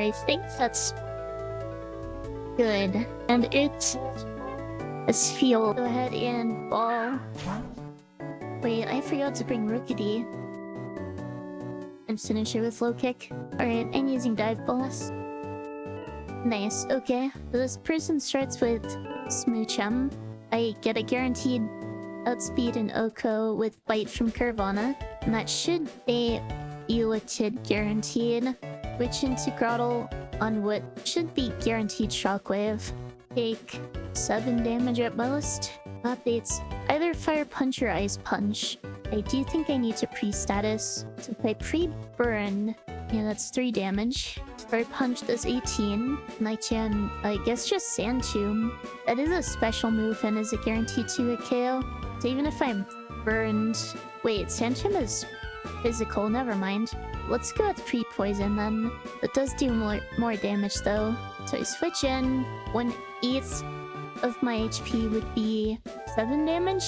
I think that's good. And it's feel. Go ahead and ball. Wait, I forgot to bring Rookity. And finish it with low kick. Alright, I'm using dive balls. Nice, okay. This person starts with Smoochum. I get a guaranteed outspeed in Oko with Bite from Carvana. And that should be Ulatid guaranteed. Switch into Grottle on what should be guaranteed Shockwave. Take 7 damage at most. Updates either Fire Punch or Ice Punch. I do think I need to pre-status. So if I pre-burn, yeah, that's 3 damage. Fire Punch does 18. And I can, I guess, just Sand Tomb. That is a special move and is a guaranteed to a KO. So even if I'm burned... Wait, Sand Tomb is physical, never mind. Let's go with pre-poison then. It does do more damage though. So I switch in. 1/8 of my HP would be 7 damage.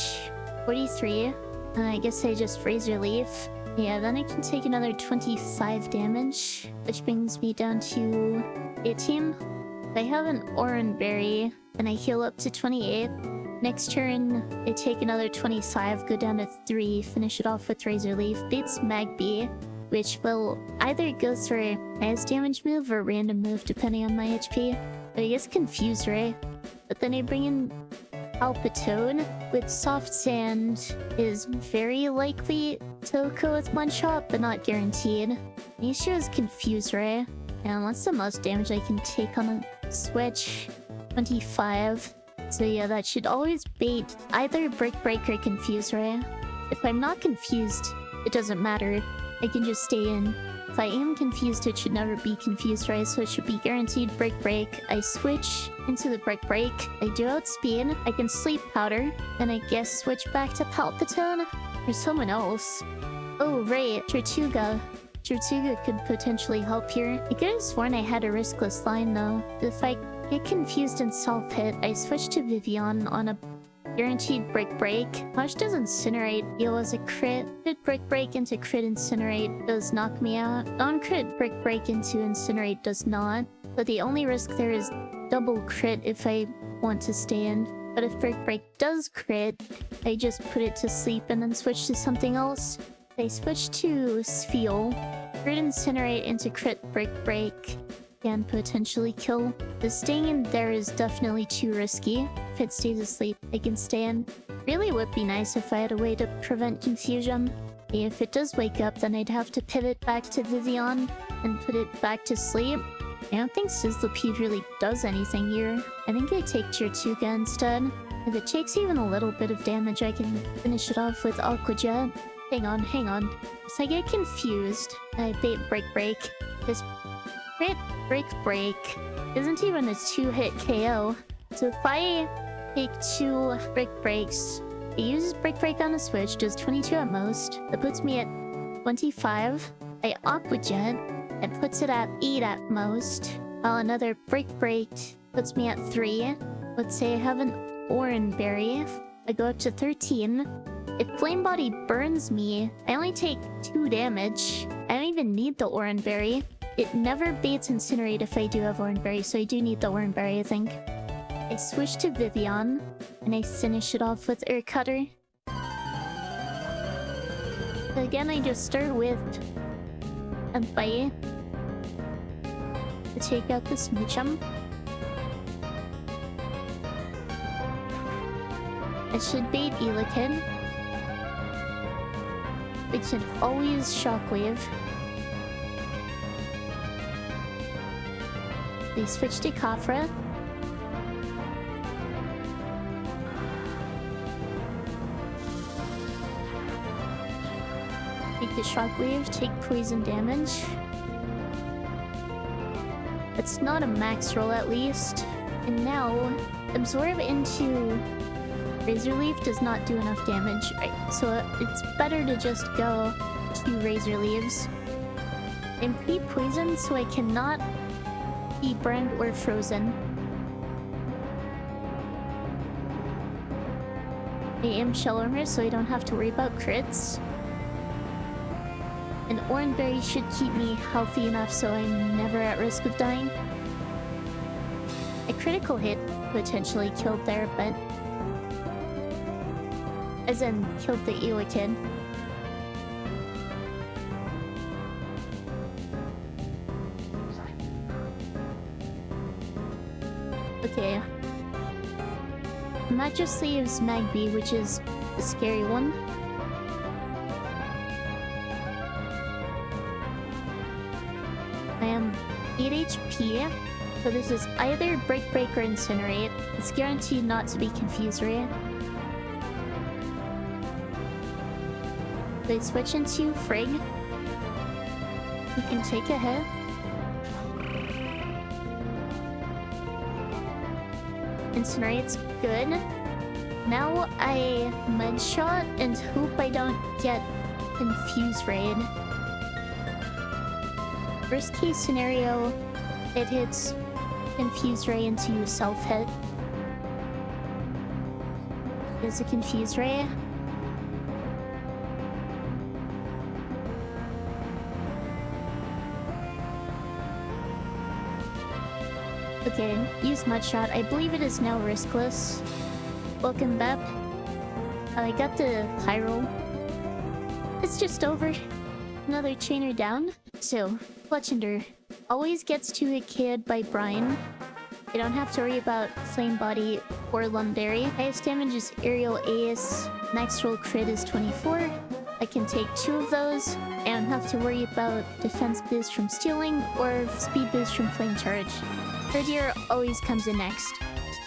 43. And I guess I just Razor Leaf. Yeah, then I can take another 25 damage, which brings me down to 18. I have an Oran Berry, and I heal up to 28. Next turn, I take another 25, go down to 3, finish it off with Razor Leaf. Beats Magby, which will either go for a highest damage move or random move depending on my HP. But I guess Confuse Ray. But then I bring in Palpitone with Soft Sand is very likely to go with one shot, but not guaranteed. The issue is Confuse Ray, and that's the most damage I can take on a switch. 25. So yeah, that should always bait either Brick Break or Confuse Ray. If I'm not confused, it doesn't matter. I can just stay in. If I am confused, it should never be Confused Ray, so it should be guaranteed Brick Break. I switch into the Brick Break. I do outspeed. I can Sleep Powder. And I guess switch back to Palpitone or someone else. Oh, right. Tortuga. Tortuga could potentially help here. I could have sworn I had a riskless line, though. If I get confused and self-hit, I switch to VGen on a guaranteed Brick Break. Hush does Incinerate. Heal as a crit. Crit Brick Break into crit Incinerate does knock me out. Non-crit Brick Break into Incinerate does not. But the only risk there is double crit if I want to stay in. But if Brick Break does crit, I just put it to sleep and then switch to something else. I switch to Spheal. Crit Incinerate into crit Brick Break can potentially kill. The staying in there is definitely too risky. If it stays asleep, I can stay in. Really would be nice if I had a way to prevent confusion. If it does wake up, then I'd have to pivot back to VGen and put it back to sleep. I don't think Sizzlipede really does anything here. I think I take Tortuga instead. If it takes even a little bit of damage, I can finish it off with Aqua Jet. Hang on. So I get confused. I bait Break Break. This crit Break Break isn't even a 2-hit KO. So if I take 2 Brick Breaks, it uses Brick Break on a switch, does 22 at most. That puts me at 25. I Aqua Jet, it puts it at 8 at most. While another Brick Break puts me at 3. Let's say I have an Oran Berry. I go up to 13. If Flame Body burns me, I only take 2 damage. I don't even need the Oran Berry. It never baits Incinerate if I do have Oran Berry, so I do need the Oran Berry, I think. I switch to VGen, and I finish it off with Air Cutter. Again, I just start with a Bite to take out the Smoochum. I should bait Elekid. We should always Shockwave. They switch to Kafra. Take the Shockwave, take poison damage. It's not a max roll at least. And now, Absorb into Razor Leaf does not do enough damage. Right, so it's better to just go 2 Razor Leaves. I'm pre-poisoned, so I cannot be burned or frozen. I am Shell Armor, so I don't have to worry about crits. An orange berry should keep me healthy enough so I'm never at risk of dying. A critical hit potentially killed there, but... as in, killed the Ewa kid. Okay. And that just leaves Magby, which is a scary one. I am 8 HP, so this is either Break Break or Incinerate. It's guaranteed not to be Confuse Ray. They switch into Frig. We can take a hit. Incinerate's good. Now I Mudshot and hope I don't get Confuse Raid. Worst case scenario, it hits Confuse Ray into self-hit. Is a Confuse Ray. Okay, use Mudshot. I believe it is now riskless. Welcome back. I got the high roll. It's just over. Another chainer down. So, Fletchender always gets to hit KO'd by Brian. You don't have to worry about Flame Body or Lumberry. Highest damage is Aerial Ace. Max roll crit is 24. I can take 2 of those. I don't have to worry about defense boost from stealing or speed boost from Flame Charge. Third year always comes in next.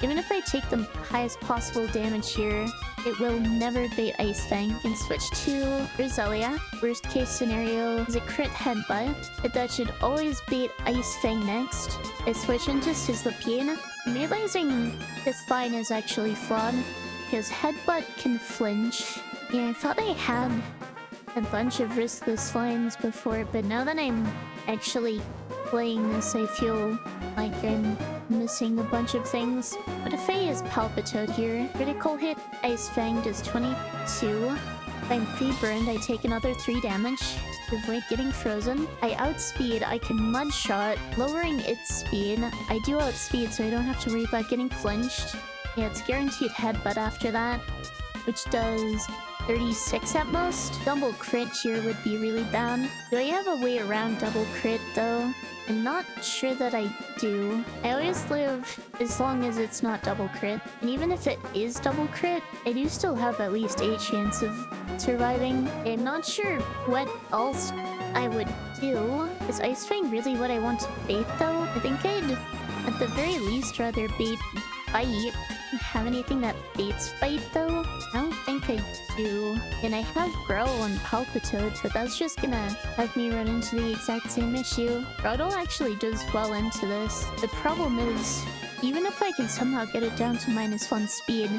Even if I take the highest possible damage here, it will never bait Ice Fang. I can switch to Roselia. Worst case scenario is a crit headbutt, but that should always bait Ice Fang next. I switch into Sizzlipede. I'm realizing this line is actually flawed, because headbutt can flinch. Yeah, I thought I had a bunch of riskless lines before, but now that I'm actually playing this, I feel like I'm missing a bunch of things. But if A is Palpitoad here, critical hit Ice Fang does 22. If I'm pre-burned, I take another 3 damage to avoid getting frozen. I outspeed, I can Mudshot, lowering its speed. I do outspeed, so I don't have to worry about getting flinched. Yeah, it's guaranteed headbutt after that, which does 36 at most. Double crit here would be really bad. Do I have a way around double crit though? I'm not sure that I do. I always live as long as it's not double crit. And even if it is double crit, I do still have at least a chance of surviving. I'm not sure what else I would do. Is Ice Fang really what I want to bait though? I think I'd at the very least rather bait Bite. Have anything that baits Bite though? I don't think I do. And I have Growl and Palpitoad, but that's just gonna have me run into the exact same issue. Growl actually does well into this. The problem is, even if I can somehow get it down to -1 speed,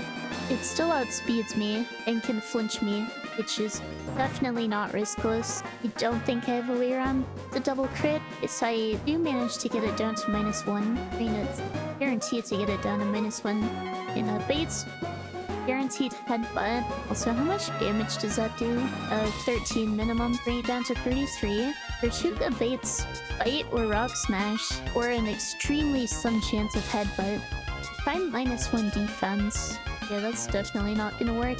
it still outspeeds me and can flinch me, which is definitely not riskless. I don't think I have a way around the double crit. Yes, I do manage to get it down to -1. I mean, it's guaranteed to get it down to -1. And baits, guaranteed headbutt. Also, how much damage does that do? 13 minimum. Bring it down to 33. For shoot the baits, Bite or Rock Smash, or an extremely slim chance of headbutt. Find -1 defense. Yeah, that's definitely not gonna work.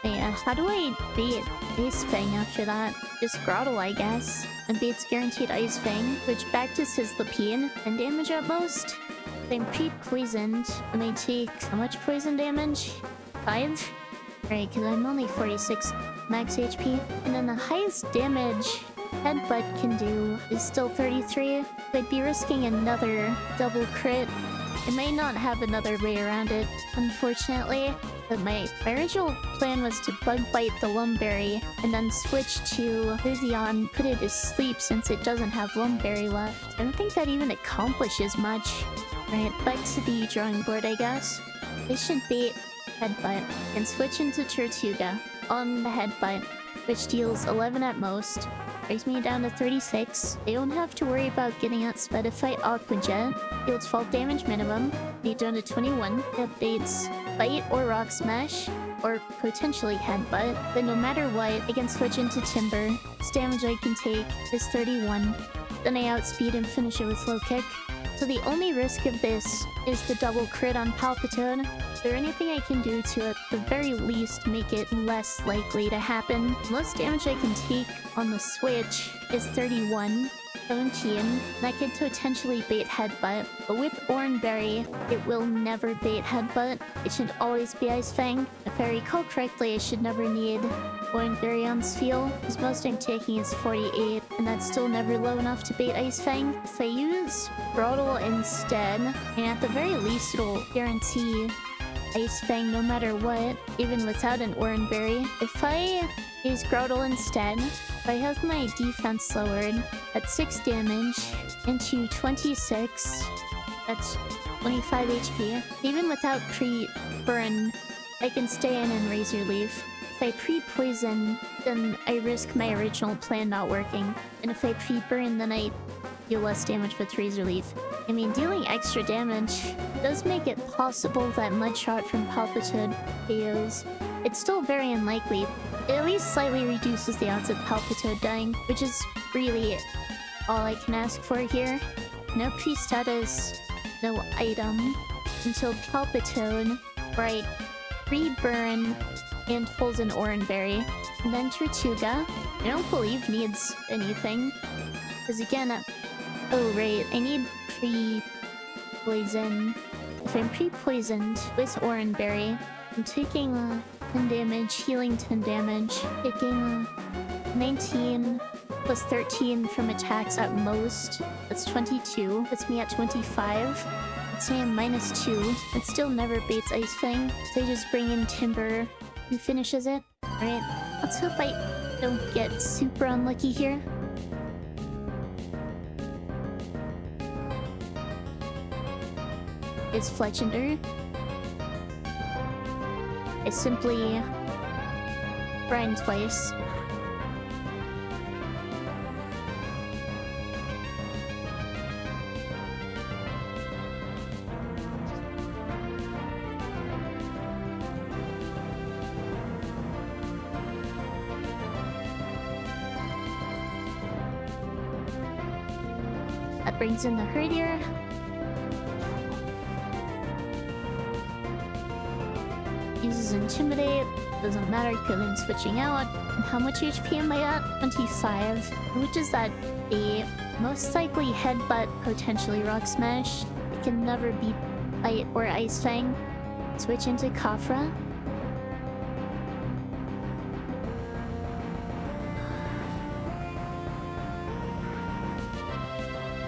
Yeah, how do I bait Ice Fang after that? Just Growl, I guess. And bait's guaranteed Ice Fang, which back to Sizzlipede, 10 damage at most. If I'm pre-poisoned, and I take how much poison damage? 5? Right, because I'm only 46 max HP. And then the highest damage Headbutt can do is still 33. I'd be risking another double crit. I may not have another way around it, unfortunately. But my original plan was to Bug Bite the Lumberry and then switch to Vizion, put it to sleep since it doesn't have Lumberry left. I don't think that even accomplishes much. Alright, back to the drawing board, I guess. I should bait Headbutt and switch into Tortuga on the Headbutt, which deals 11 at most. Brings me down to 36. I don't have to worry about getting outsped if I Aqua Jet. Deals fall damage minimum. Be down to 21. That baits Bite or Rock Smash, or potentially Headbutt, but no matter what, I can switch into Timber. This damage I can take is 31. Then I outspeed and finish it with Low Kick. So the only risk of this is the double crit on Palpitoad. Is there anything I can do to at the very least make it less likely to happen? The most damage I can take on the Switch is 31. 17, and I could potentially bait Headbutt, but with Oranberry, it will never bait Headbutt. It should always be Ice Fang. If I recall correctly, I should never need Oranberry on Spheal, because most I'm taking is 48, and that's still never low enough to bait Ice Fang. If I use Grotle instead, and at the very least it'll guarantee Ice Fang no matter what, even without an Oranberry. If I use Grotle instead, if I have my defense lowered at 6 damage into 26, that's 25 HP. Even without pre-burn, I can stay in and Razor Leaf. If I pre-poison, then I risk my original plan not working. And if I pre-burn, then I deal less damage with Razor Leaf. I mean, dealing extra damage does make it possible that Mudshot from Palpitoad KOs. It's still very unlikely. It at least slightly reduces the odds of Palpitoad dying, which is really all I can ask for here. No pre-status, no item, until Palpitoad, where I pre-burn and pulls an Oranberry. And then Tortuga, I don't believe needs anything. Because again, oh right, I need pre-poison. If I'm pre-poisoned with Oranberry, I'm taking 10 damage, healing 10 damage, taking 19 plus 13 from attacks at most. That's 22. Puts me at 25. Let's say I'm minus 2. It still never baits Ice Fang, so I just bring in Timber, who finishes it. Alright, let's hope I don't get super unlucky here. It's Fletchender. I simply grind twice. That brings in the Herdier. Uses Intimidate, doesn't matter because I'm switching out. And how much HP am I at? 25, which is that a most likely Headbutt, potentially Rock Smash. It can never be Bite or Ice Fang. Switch into Kafra.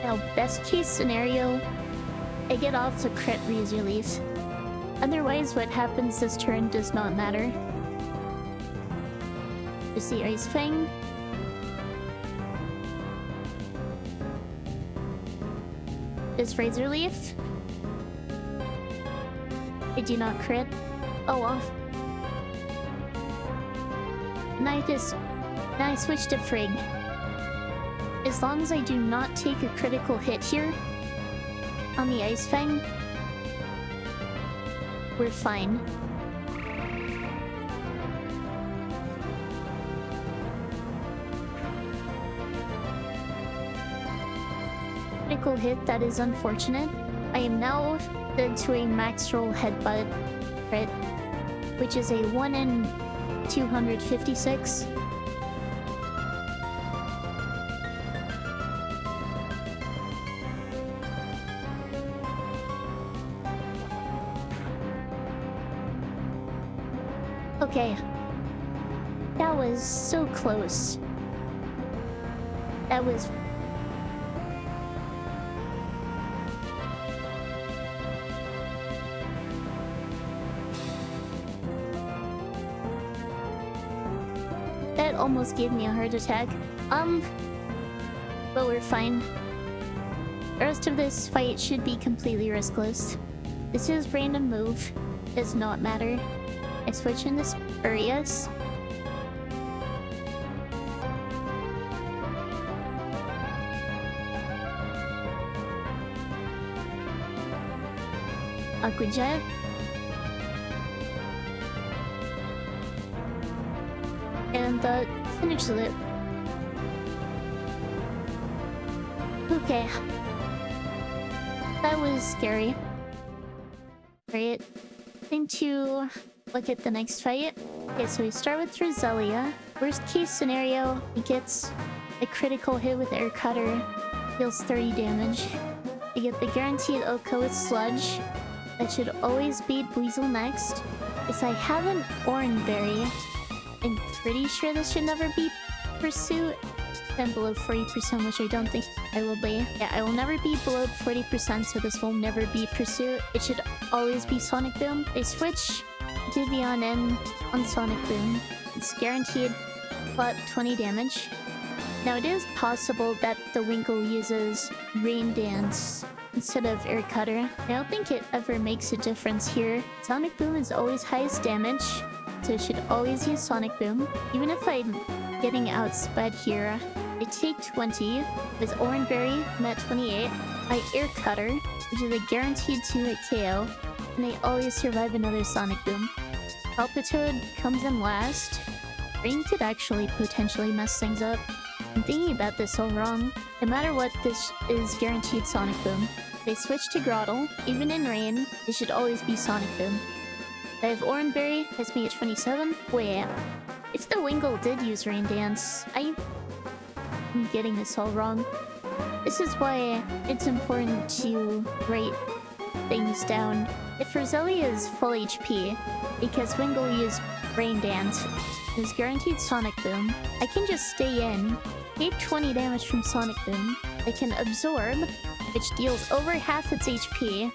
Now, best case scenario, I get off to crit Razor Leaf. Otherwise, what happens this turn does not matter. Just the Ice Fang. Is Razor Leaf. I do not crit. Oh well. Now I switch to Frigg. As long as I do not take a critical hit here on the Ice Fang, we're fine. Critical hit, that is unfortunate. I am now dead to a max roll Headbutt crit, which is a 1 in 256. Okay. That was so close. That was... That almost gave me a heart attack. But we're fine. The rest of this fight should be completely riskless. This is random move. Does not matter. I switch in this Spurious. Aqua Jet. and that finishes it. Okay. That was scary. Right. Time to look at the next fight. Okay, so we start with Roselia. Worst case scenario, he gets a critical hit with Air Cutter, deals 30 damage. You get the guaranteed Oko with Sludge. That should always beat Weasel next. If I have an Oranberry, I'm pretty sure this should never be Pursuit. I'm below 40%, which I don't think I will be. Yeah, I will never be below 40%, so this will never be Pursuit. It should always be Sonic Boom. I switch Vivian in on Sonic Boom. It's guaranteed flat 20 damage. Now it is possible that the Winkle uses Rain Dance instead of Air Cutter. I don't think it ever makes a difference here. Sonic Boom is always highest damage, so it should always use Sonic Boom. Even if I'm getting outsped here, I take 20 with Oranberry, I'm at 28. I Air Cutter, which is a guaranteed 2-hit KO, and I always survive another Sonic Boom. Palpitoad comes in last. Rain could actually potentially mess things up. I'm thinking about this all wrong. No matter what, this is guaranteed Sonic Boom. They switch to Grottle. Even in Rain, it should always be Sonic Boom. I have Oranberry, has me at 27. Wait, if the Wingull did use Rain Dance, I'm getting this all wrong. This is why it's important to write things down. If Roselia is full HP, because Wingull used Rain Dance, is guaranteed Sonic Boom, I can just stay in, take 20 damage from Sonic Boom. I can Absorb, which deals over half its HP,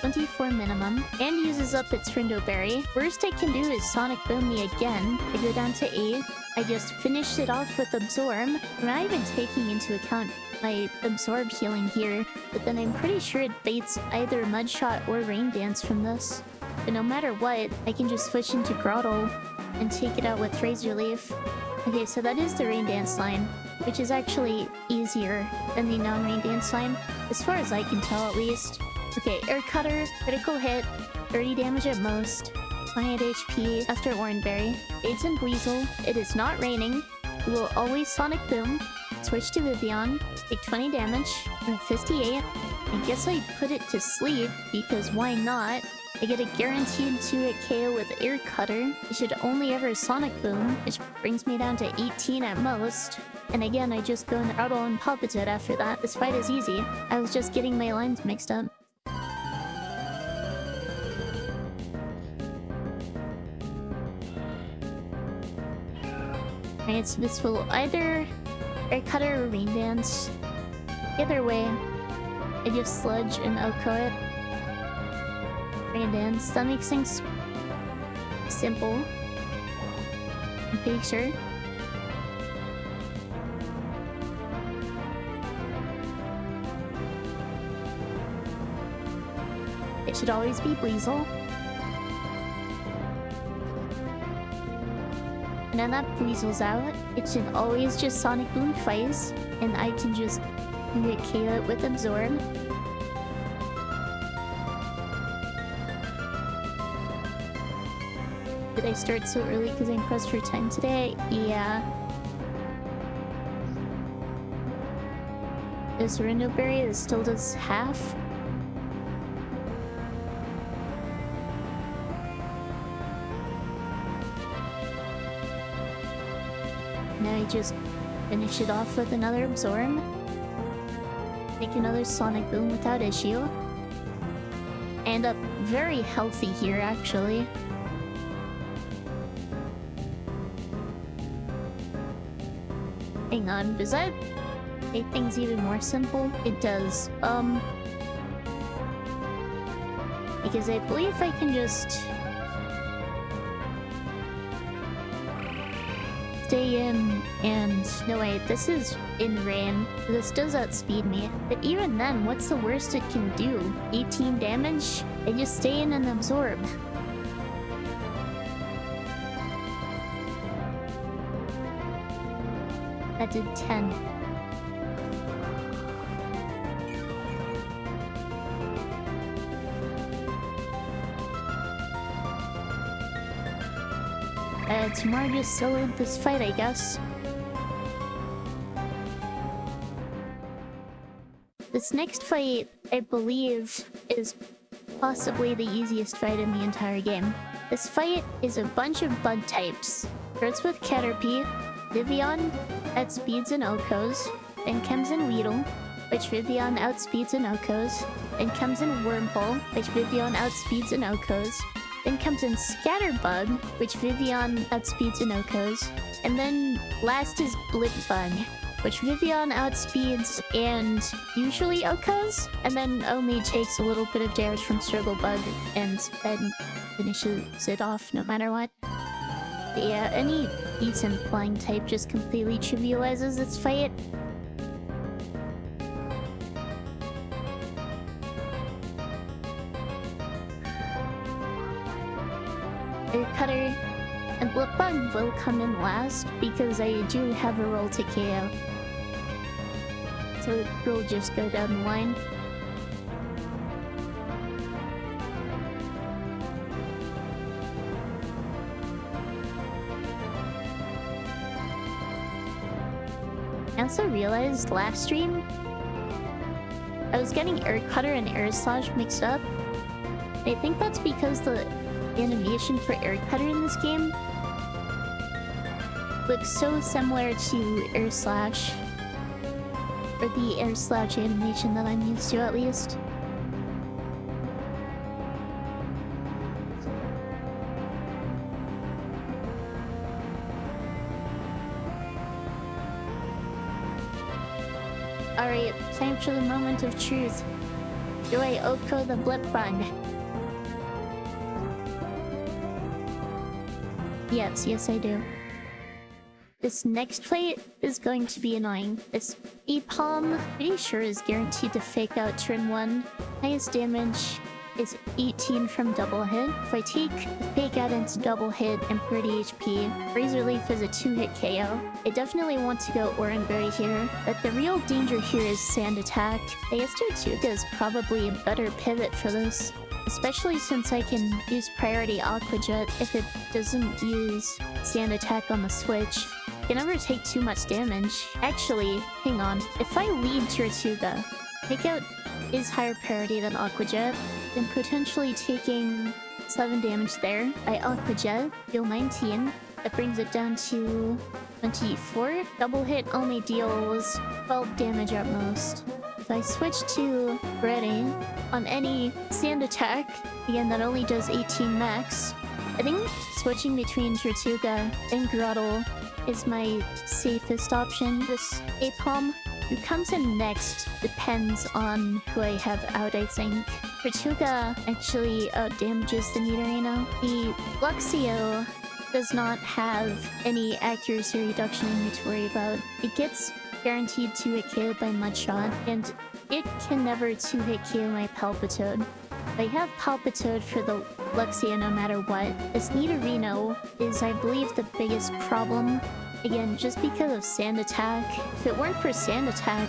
24 minimum, and uses up its Rindo Berry. Worst I can do is Sonic Boom me again. I go down to 8. I just finished it off with Absorb. I'm not even taking into account my Absorb healing here, but then I'm pretty sure it baits either Mudshot or Rain Dance from this. But no matter what, I can just switch into Grottle and take it out with Razor Leaf. Okay, so that is the Rain Dance line, which is actually easier than the non-Rain Dance line, as far as I can tell at least. Okay, Air Cutter, critical hit, 30 damage at most, 28 HP after Oranberry. Aids and Weasel, it is not raining, we will always Sonic Boom, switch to Vivian, take 20 damage, I'm at 58. I guess I put it to sleep, because why not? I get a guaranteed 2-hit KO with Air Cutter. It should only ever Sonic Boom, which brings me down to 18 at most. And again, I just go into Grottle and Palpitoad after that. This fight is easy. I was just getting my lines mixed up. Alright, so this will either Air Cutter or Rain Dance. Either way, I just Sludge and Oko it. Rain Dance. That makes things simple. I'm pretty sure. It should always be Weasel. And then that Weasel's out, it should always just Sonic Boom twice, and I can just get KO it with Absorb. Did I start so early because I'm pressed for time today? Yeah. This Rindo Berry is still does half. Now I just finish it off with another Absorb. Make another Sonic Boom without issue. End up very healthy here, actually. Hang on, does that make things even more simple? It does. Because I believe I can just stay in and... No wait, this is in Rain. This does outspeed me. But even then, what's the worst it can do? 18 damage? I just stay in and Absorb. That did 10. tomorrow just soloed this fight, I guess. This next fight, I believe, is possibly the easiest fight in the entire game. This fight is a bunch of bug types. Starts with Caterpie, Vivian outspeeds and Okos, then comes in Weedle, which Vivian outspeeds and Okos, then comes in Wurmple, which Vivian outspeeds and Okos, then comes in Scatterbug, which Vivian outspeeds and Okos, and then last is Blipbug, which Vivian outspeeds and usually Okos, and then only takes a little bit of damage from Strugglebug and then finishes it off no matter what. But yeah, any decent flying type just completely trivializes its fight. Air Cutter and Blipbug will come in last because I do have a roll to KO. So it will just go down the line. I also realized last stream I was getting Air Cutter and Air Slash mixed up. I think that's because the animation for Air Cutter in this game looks so similar to Air Slash, or the Air Slash animation that I'm used to at least. Alright, time for the moment of truth. Do I Oko the Blipbug? Yes, I do. This next fight is going to be annoying. This E-Palm, pretty sure is guaranteed to fake out turn 1. Highest damage is 18 from double hit. If I take the fake out into double hit and 30 HP, Razor Leaf is a 2-hit KO. I definitely want to go Oranberry here, but the real danger here is Sand Attack. I guess Tortuga is probably a better pivot for this, especially since I can use Priority Aqua Jet if it doesn't use Sand Attack on the switch. I can never take too much damage. Actually, hang on. If I lead Tortuga, Takeout is higher priority than Aqua Jet, then potentially taking 7 damage there. I Aqua Jet, deal 19. That brings it down to 24. Double hit only deals 12 damage at most. If I switch to Ready on any Sand Attack, again that only does 18 max, I think switching between Tortuga and Grottle is my safest option. This Apom, who comes in next, depends on who I have out, I think. Tortuga actually damages the Nidorino. The Luxio does not have any accuracy reduction I need to worry about. It gets guaranteed 2-hit KO by Mudshot, and it can never 2-hit KO my Palpitoad. I have Palpitoad for the Luxio no matter what. This Nidorino is, I believe, the biggest problem. Again, just because of Sand Attack. If it weren't for Sand Attack,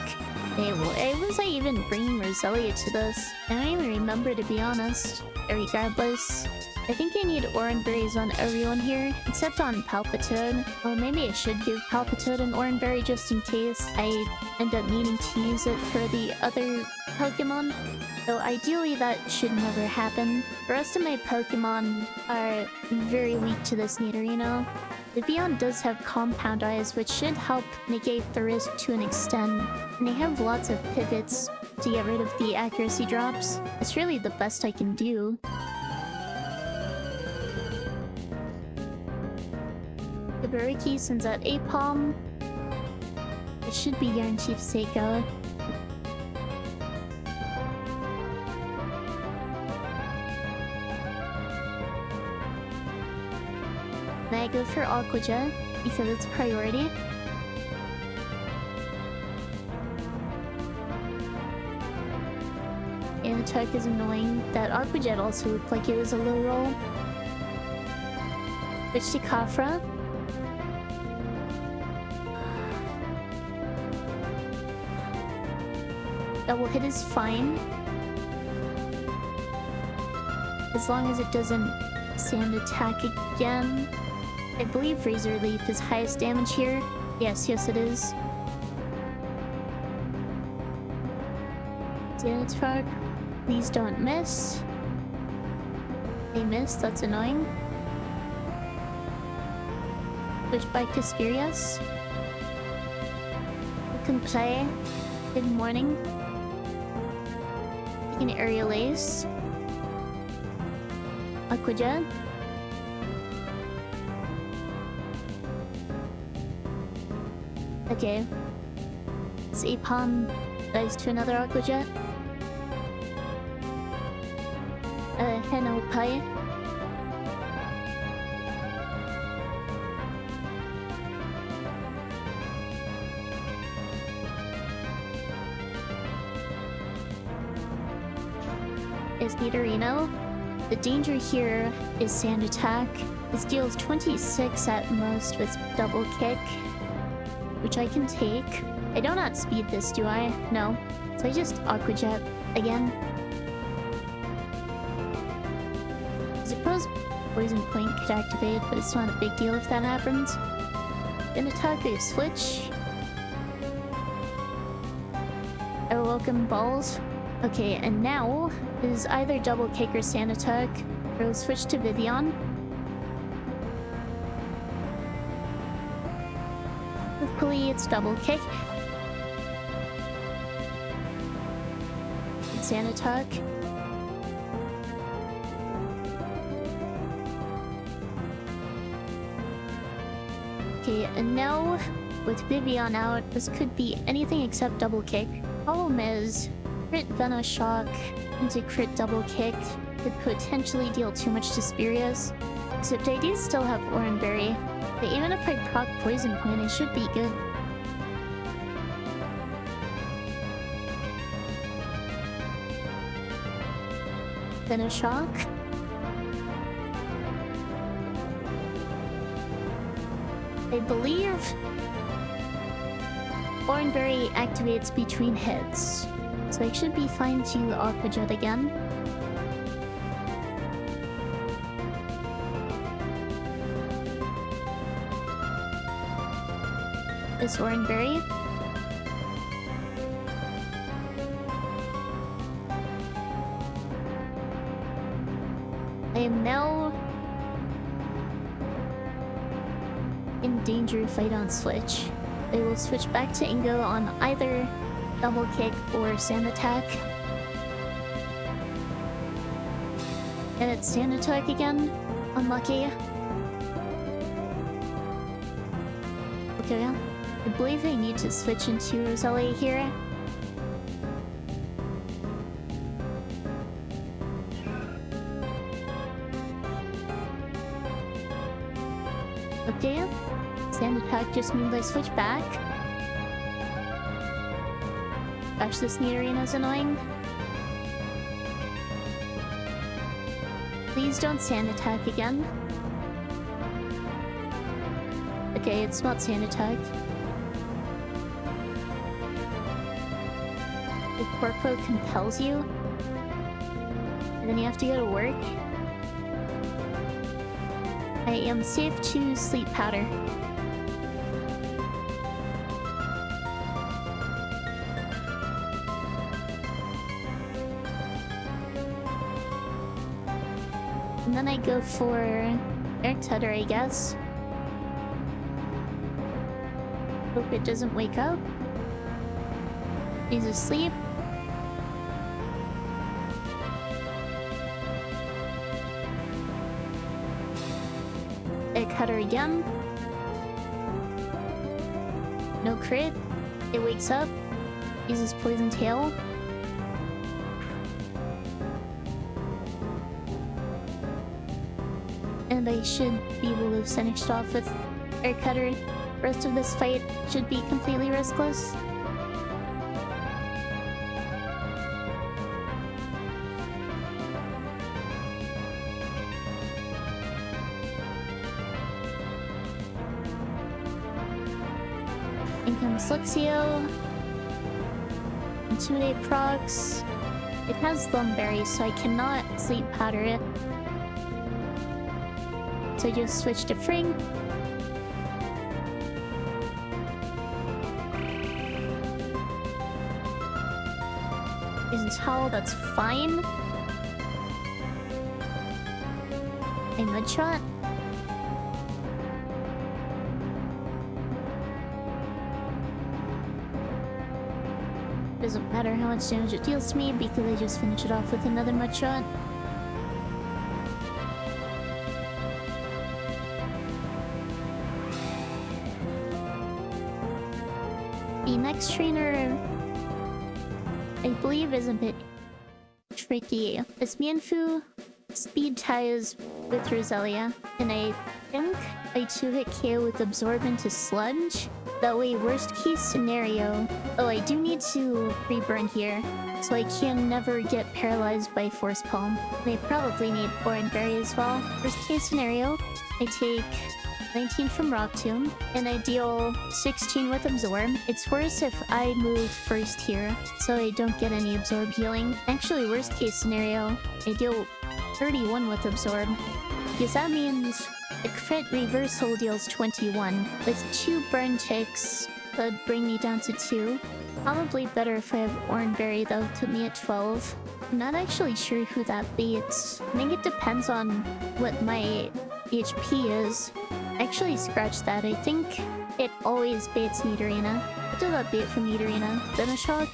was I even bringing Roselia to this? I don't even remember, to be honest. Regardless, I think I need Oranberries on everyone here, except on Palpitoad. Well, maybe I should give Palpitoad an Oranberry just in case I end up needing to use it for the other Pokemon. So ideally that should never happen. The rest of my Pokemon are very weak to this Nidorino. Vivian does have Compound Eyes, which should help negate the risk to an extent, and they have lots of pivots to get rid of the accuracy drops. It's really the best I can do. Kaburuki sends out Apom. It should be guaranteed Seiko. Then I go for Aqua Jet because it's priority. And the Tuck is annoying. That Aqua Jet also looked like it was a low roll. Switch to Kafra. Double hit is fine, as long as it doesn't Sand Attack again. I believe Razor Leaf is highest damage here. Yes, it is. Xanatark, please don't miss. They missed, that's annoying. Switch back to Spirius. You can play. Good morning. Taking Aerial Ace. Aquajet. Okay. It's Apom dies to another Aquajet. Hello, Pie. Is Nidorino. The danger here is Sand Attack. This deals 26 at most with double kick, which I can take. I don't outspeed this, do I? No. So I just Aquajet again. I suppose Poison Point could activate, but it's not a big deal if that happens. Then attack a switch. Oh, welcome balls. Okay, and now is either double kick or Sand Attack. Or we'll switch to Vivian. Hopefully it's double kick. It's Sand Attack. Okay, and now with Vivian out, this could be anything except double kick. Problem is, crit Venoshock into crit double kick could potentially deal too much to Spirius. Except I do still have Oranberry, but even if I proc Poison Point, it should be good. Venoshock. I believe Oranberry activates between hits, so I should be fine to Aquajet again. This Oranberry. I am now in danger if I don't switch. I will switch back to Ingo on either double kick or Sand Attack. And it's Sand Attack again. Unlucky. Okay, I believe I need to switch into Roselia here. Okay, Sand Attack just means I switch back. Gosh, this Nidorino's annoying. Please don't Sand Attack again. Okay, it's not Sand Attack. The Corpo compels you, and then you have to go to work. I am safe to Sleep Powder. And then I go for Air Tutter, I guess. Hope it doesn't wake up. He's asleep. Air Cutter again. No crit. It wakes up. Uses Poison Tail. And I should be able to finish it off with Air Cutter. The rest of this fight should be completely riskless. In comes Luxio. Intimidate procs. It has Thumberry, so I cannot Sleep Powder it. I just switched to Fring. Isn't Howl, that's fine. A Mudshot. Doesn't matter how much damage it deals to me because I just finish it off with another Mudshot. The next trainer, I believe, is a bit tricky. It's Mianfu, speed ties with Roselia, and I think I 2-hit KO with Absorb into Sludge. That way, worst case scenario... Oh, I do need to reburn here, so I can never get paralyzed by Force Palm. And I probably need Oran Berry as well. Worst case scenario, I take 19 from Rock Tomb, and I deal 16 with Absorb. It's worse if I move first here, so I don't get any Absorb healing. Actually, worst case scenario, I deal 31 with Absorb, because that means the crit reversal deals 21. With 2 burn ticks, that'd bring me down to 2. Probably better if I have Oran Berry though, to me at 12. I'm not actually sure who that beats. I think it depends on what my HP is. Actually, scratch that. I think it always baits Nidorina. What does that bait from Nidorina? Venoshock?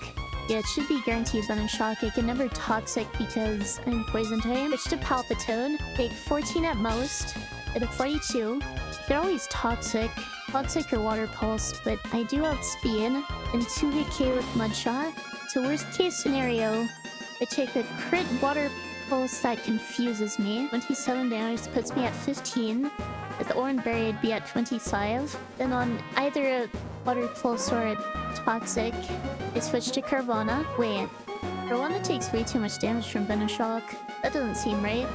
Yeah, it should be guaranteed Venoshock. I can never Toxic because I'm Poison type. Switch to Palpitoad. Take 14 at most. At a 42. They're always Toxic. Toxic or Water Pulse, but I do outspeed and 2-hit KO with Mudshot. So worst case scenario, I take a crit Water Pulse that confuses me. 27 damage puts me at 15. With Oran Berry, I'd be at 25. Then on either a Water Pulse or a Toxic, I switch to Carvana. Wait, Carvana takes way too much damage from Venoshock. That doesn't seem right.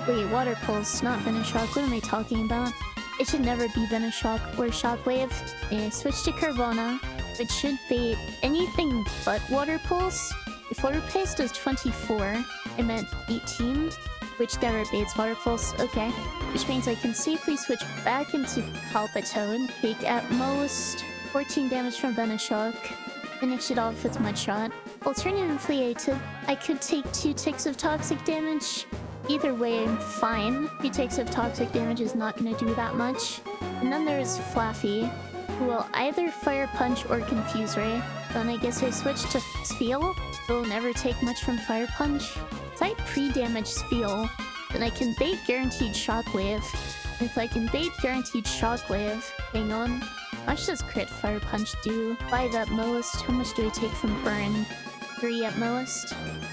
Wait, Water Pulse, not Venoshock. What am I talking about? It should never be Venoshock or Shockwave. I switch to Carvana, which should bait anything but Water Pulse. If Water Pulse does 24, I meant 18, which never baits Water Pulse. Okay. Which means I can safely switch back into Palpitoad, take at most 14 damage from Venoshock, finish it off with Mudshot. Alternatively, I could take 2 ticks of toxic damage. Either way, I'm fine. 2 ticks of toxic damage is not going to do that much. And then there's Flaffy, who will either Fire Punch or Confuse Ray. Then I guess I switch to Spheal. It'll never take much from Fire Punch. If I pre-damage Spheal, then I can bait Guaranteed Shockwave. And if I can bait Guaranteed Shockwave, hang on. How much does crit Fire Punch do? 5 at most. How much do I take from Burn? 3 at most.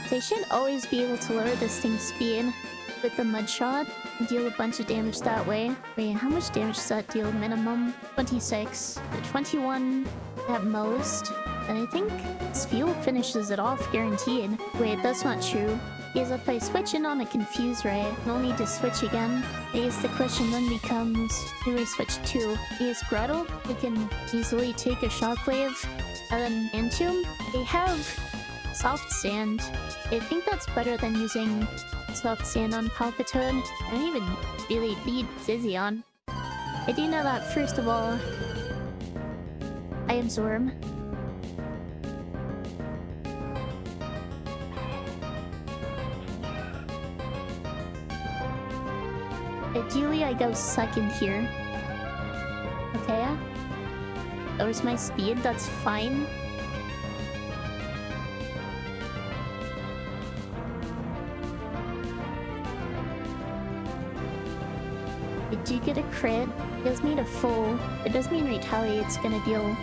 So I should always be able to lower this thing's speed with the Mudshot and deal a bunch of damage that way. Wait, how much damage does that deal minimum? 26. 21 at most. And I think Spheal finishes it off guaranteed. Wait, that's not true. Because if I switch in on a Confuse Ray, I'll need to switch again. I guess the question then becomes, who do I switch to? Is Grotto? I can easily take a Shockwave. And then Entomb? They have Soft Sand. I think that's better than using Soft Sand on Palpitoad. I don't even really need Zizzion. I do know that, first of all, I Absorb. Ideally, I go second here. Okay. Lowers my speed, that's fine. I do get a crit. It does mean a full. It does mean Retaliate's gonna deal...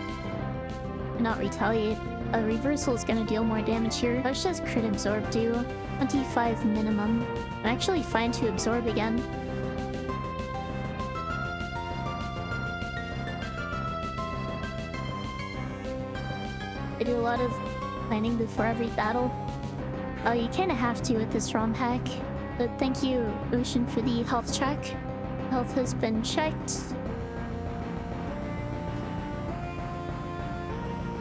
Not Retaliate. A Reversal is gonna deal more damage here. How much does crit Absorb do? 25 minimum. I'm actually fine to Absorb again. I do a lot of planning before every battle. Oh, you kinda have to with this ROM hack. But thank you, Ocean, for the health check. Health has been checked.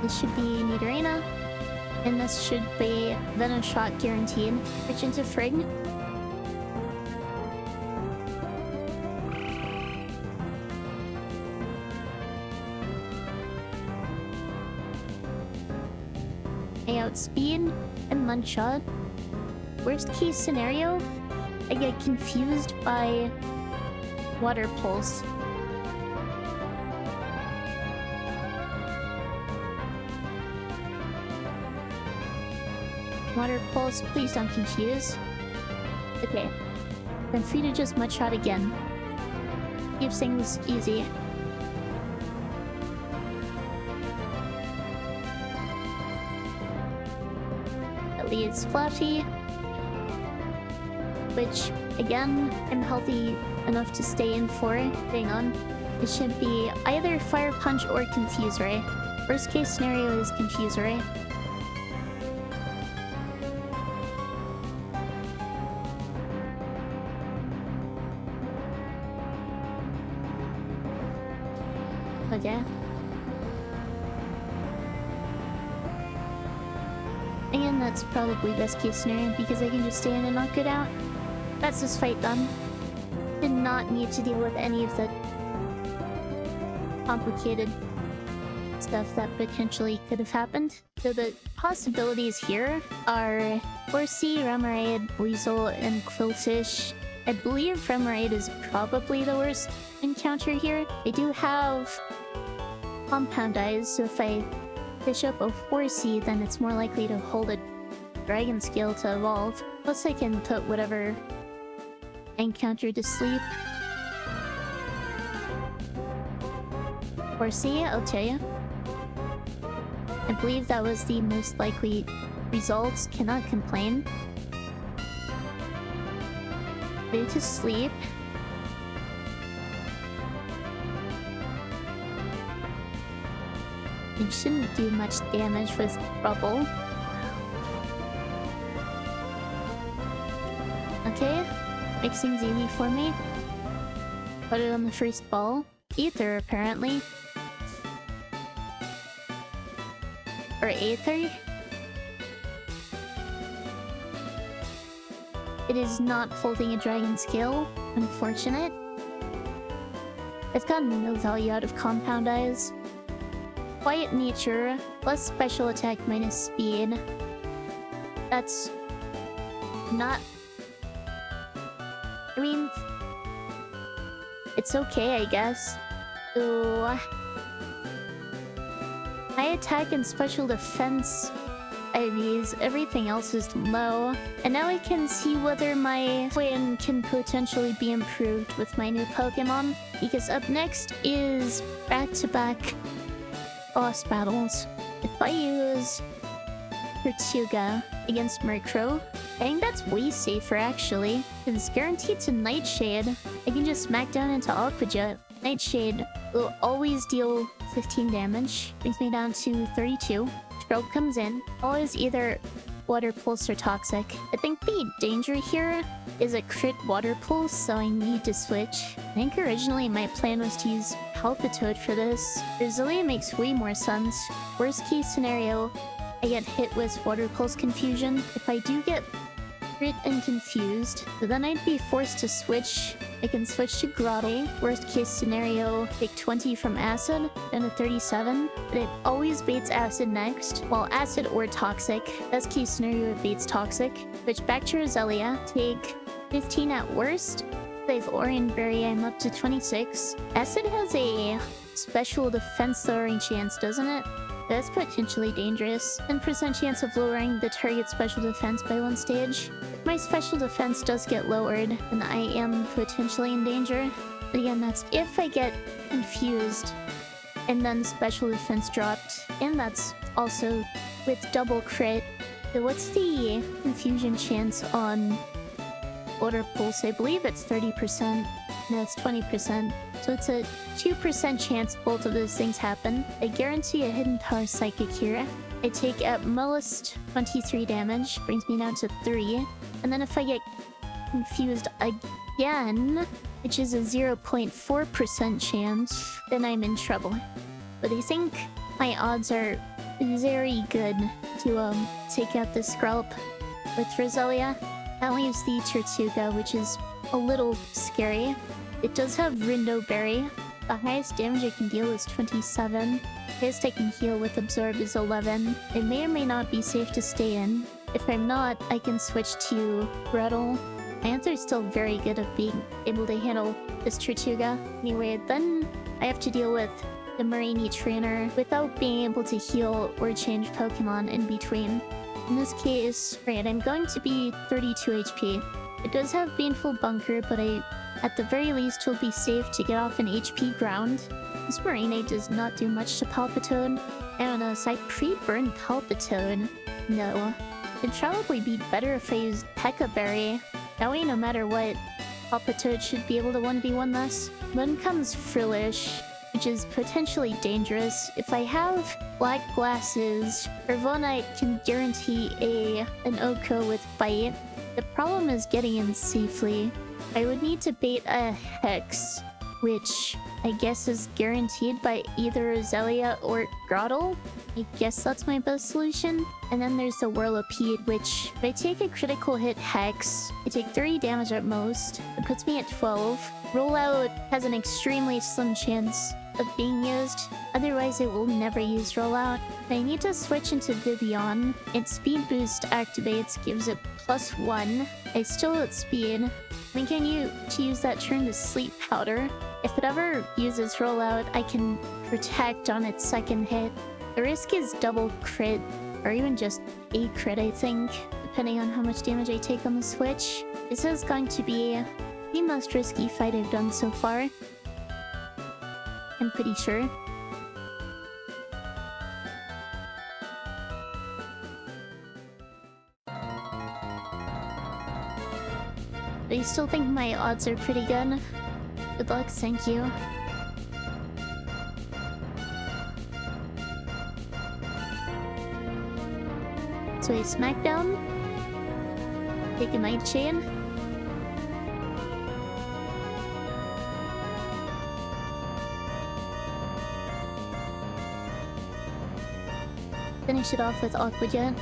This should be Nidorina. And this should be Venoshock guaranteed. Switch into Frig. out speed and Munchot. Worst case scenario, I get confused by Water Pulse. Water Pulse, please don't confuse. Okay. I'm free to just Mudshot again. Keeps things easy. That leads Flashy. Which, again, I'm healthy enough to stay in for. Hang on. It should be either Fire Punch or Confuse Ray. Worst case scenario is Confuse Ray. Okay. Again, that's probably best case scenario because I can just stay in and knock it out. That's this fight done. Did not need to deal with any of the complicated stuff that potentially could have happened. So the possibilities here are Horsey, Remoraid, Weasel, and Quillfish. I believe Remoraid is probably the worst encounter here. I do have Compound Eyes, so if I fish up a Horsey, then it's more likely to hold a Dragon Scale to evolve. Plus I can put whatever encounter to sleep. Horsey, I'll tell you. I believe that was the most likely results. Cannot complain. Ready to sleep. It shouldn't do much damage with Trouble. Okay, makes things easy for me. Put it on the first ball. Ether, apparently. Or Aether? It is not holding a Dragon Scale. Unfortunate. It's gotten no value out of Compound Eyes. Quiet Nature, plus Special Attack minus Speed. That's not... I mean... It's okay, I guess. So... High Attack and Special Defense IVs, everything else is low. And now I can see whether my win can potentially be improved with my new Pokemon. Because up next is back-to-back boss battles. If I use Tortuga against Murkrow, I think that's way safer actually. It's guaranteed to Nightshade. I can just smack down into Aqua Jet. Nightshade will always deal 15 damage. Brings me down to 32. Strobe comes in. Always either Water Pulse or Toxic. I think the danger here is a crit Water Pulse, so I need to switch. I think originally my plan was to use Palpitoad for this. Roselia makes way more sense. Worst case scenario, I get hit with Water Pulse Confusion. If I do get crit and confused, so then I'd be forced to switch. I can switch to Grotte. Worst case scenario, take 20 from Acid, down to 37. But it always baits Acid next. Well, Acid or Toxic. Best case scenario, it baits Toxic. Switch back to Roselia. Take 15 at worst. If Orion Berry, I'm up to 26. Acid has a special defense lowering chance, doesn't it? That's potentially dangerous. 10% chance of lowering the target's special defense by 1 stage. If my special defense does get lowered, then I am potentially in danger. But again, that's if I get confused and then special defense dropped. And that's also with double crit. So what's the confusion chance on Water Pulse? I believe it's 30%. No, it's 20%. So it's a 2% chance both of those things happen. I guarantee a Hidden Power Psychic here. I take at most 23 damage, brings me down to 3. And then if I get confused again, which is a 0.4% chance, then I'm in trouble. But I think my odds are very good to take out this Skrelp with Roselia. That leaves the Tortuga, which is a little scary. It does have Rindo Berry. The highest damage it can deal is 27. highest I can heal with Absorb is 11. It may or may not be safe to stay in. If I'm not, I can switch to Rattle. My answer is still very good at being able to handle this Tortuga. Anyway, then I have to deal with the Marini trainer without being able to heal or change Pokemon in between. In this case, right, I'm going to be 32 HP. It does have Baneful Bunker, but at the very least, will be safe to get off an HP ground. This Marini does not do much to Palpitoad. I don't know, so I pre-burned Palpitoad. No. It'd probably be better if I used Pekka Berry. That way, no matter what, Palpitoad should be able to 1v1 this. Then comes Frillish, which is potentially dangerous. If I have black glasses, Urvonite can guarantee an Oko with Bite. The problem is getting in safely. I would need to bait a Hex, which I guess is guaranteed by either Zelia or Grottle. I guess that's my best solution. And then there's the Whirlipede, which if I take a critical hit Hex, I take 30 damage at most. It puts me at 12. Rollout has an extremely slim chance of being used. Otherwise, it will never use Rollout. If I need to switch into Vivian, its Speed Boost activates, gives it +1. I still at Speed. I can use that turn to Sleep Powder. If it ever uses Rollout, I can Protect on its second hit. The risk is double crit, or even just a crit, I think, depending on how much damage I take on the switch. This is going to be the most risky fight I've done so far. I'm pretty sure. But I still think my odds are pretty good. Good luck, thank you. So a Smackdown. Take a Night Chain. Finish it off with Aqua Jet.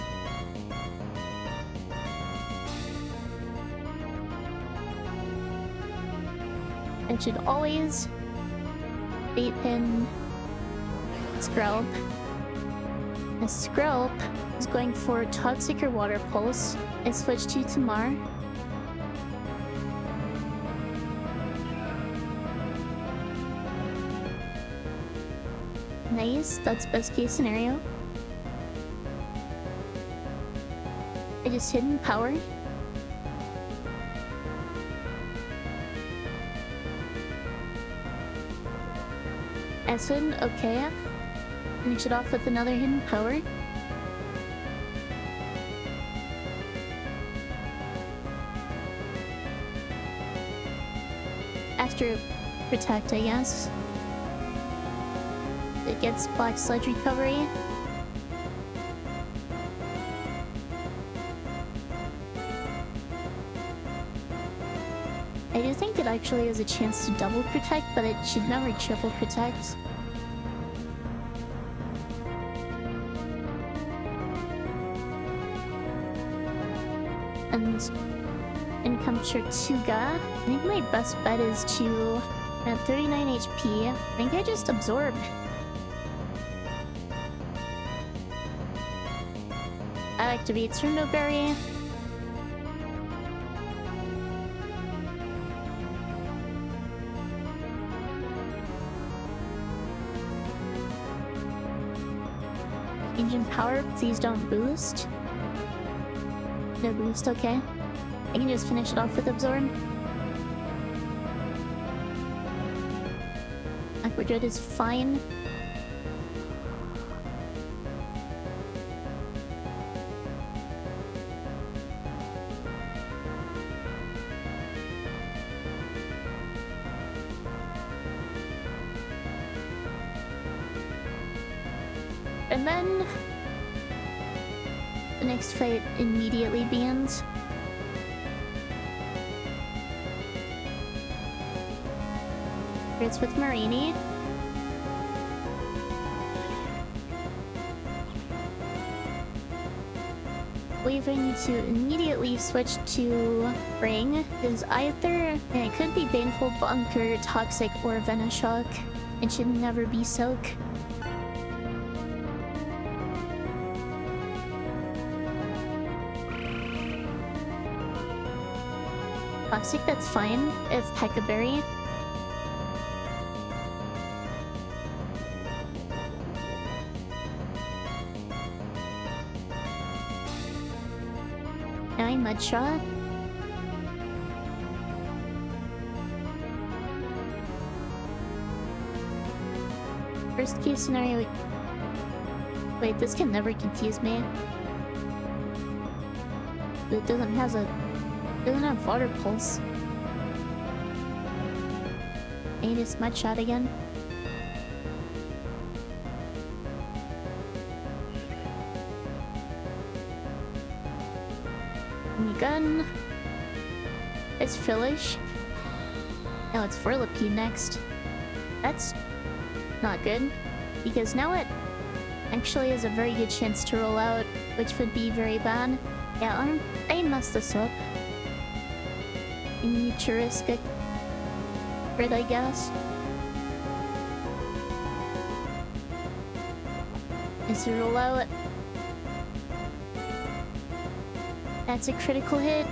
I should always bait pin Skrelp. A Skrelp is going for Toxic or Water Pulse. I switch to Tamar. Nice, that's best case scenario. I just Hidden Power. Acid, okay. Finish it off with another Hidden Power. After Protect, I guess. It gets Black Sludge Recovery. I do think it actually has a chance to double Protect, but it should never triple Protect. And in comes Tortuga. I think my best bet is to, at 39 HP, I think I just Absorb. That activates Rundo Berry. Engine Power, these don't boost. No boost, okay. I can just finish it off with Absorb. Aqua Jet is fine. And then the next fight immediately begins. It's with Marini. believe I need to immediately switch to Ring, because either it could be Baneful Bunker, Toxic, or Venoshock. It should never be Soak. Toxic, that's fine. If Peccaberry. Now I Mudshot. Worst case scenario. Wait, this can never confuse me. It doesn't have water pulse. I need a smut shot again. Gun. It's Fillish. Now it's Whirlipede next. That's not good, because now it actually has a very good chance to roll out, which would be very bad. Yeah, I messed this up. I need to risk a crit, I guess. Is a roll out. That's a critical hit.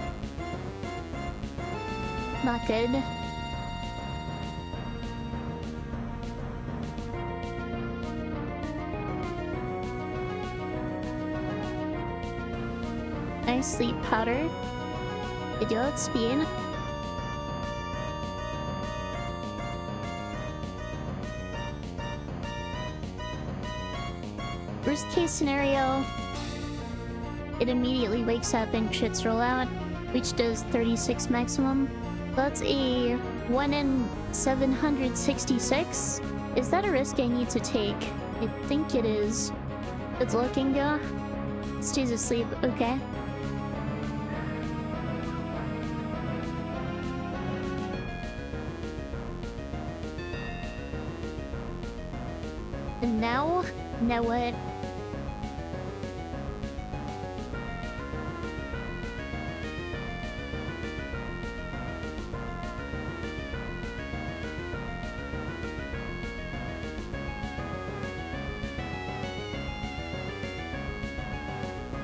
Not good. Nice sleep powder. Idiot speed. Worst case scenario, it immediately wakes up and crits roll out, which does 36 maximum. That's a 1 in 766. Is that a risk I need to take? I think it is. It's looking go. Stays asleep, okay. And now what?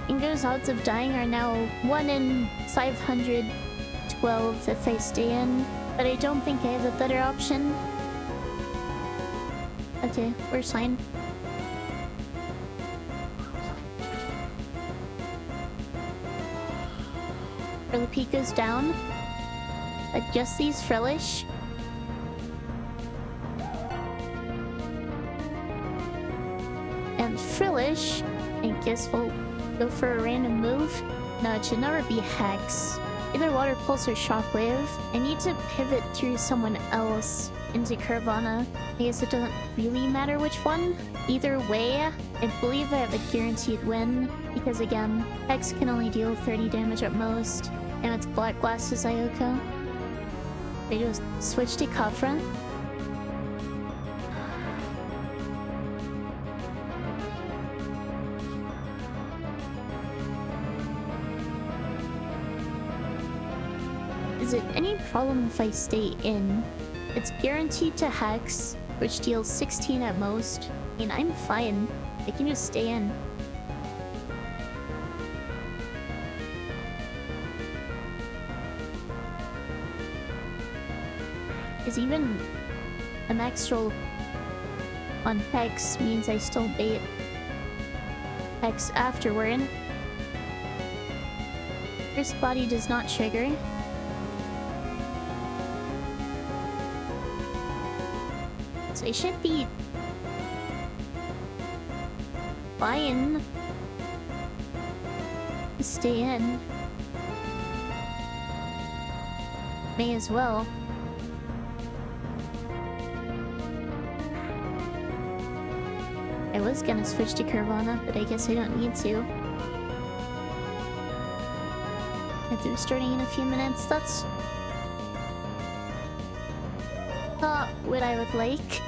Ingo's odds of dying are now 1 in 512 if I stay in, but I don't think I have a better option. Okay, we're fine. Whirlipede goes down. Adjust these Frillish. And Frillish, I guess we'll go for a random move. No, it should never be Hex. Either Water Pulse or Shockwave. I need to pivot through someone else into Carvana. I guess it doesn't really matter which one. Either way, I believe I have a guaranteed win. Because again, Hex can only deal 30 damage at most. And it's Black Glasses Ayoko. They just switch to Kafra. Is it any problem if I stay in? It's guaranteed to Hex, which deals 16 at most. I mean, I'm fine. I can just stay in. Because even a max roll on Hex means I still bait Hex afterward. First body does not trigger. So I should be fine to stay in. May as well. I was gonna switch to Carvana, but I guess I don't need to. If they're starting in a few minutes, that's not what I would like.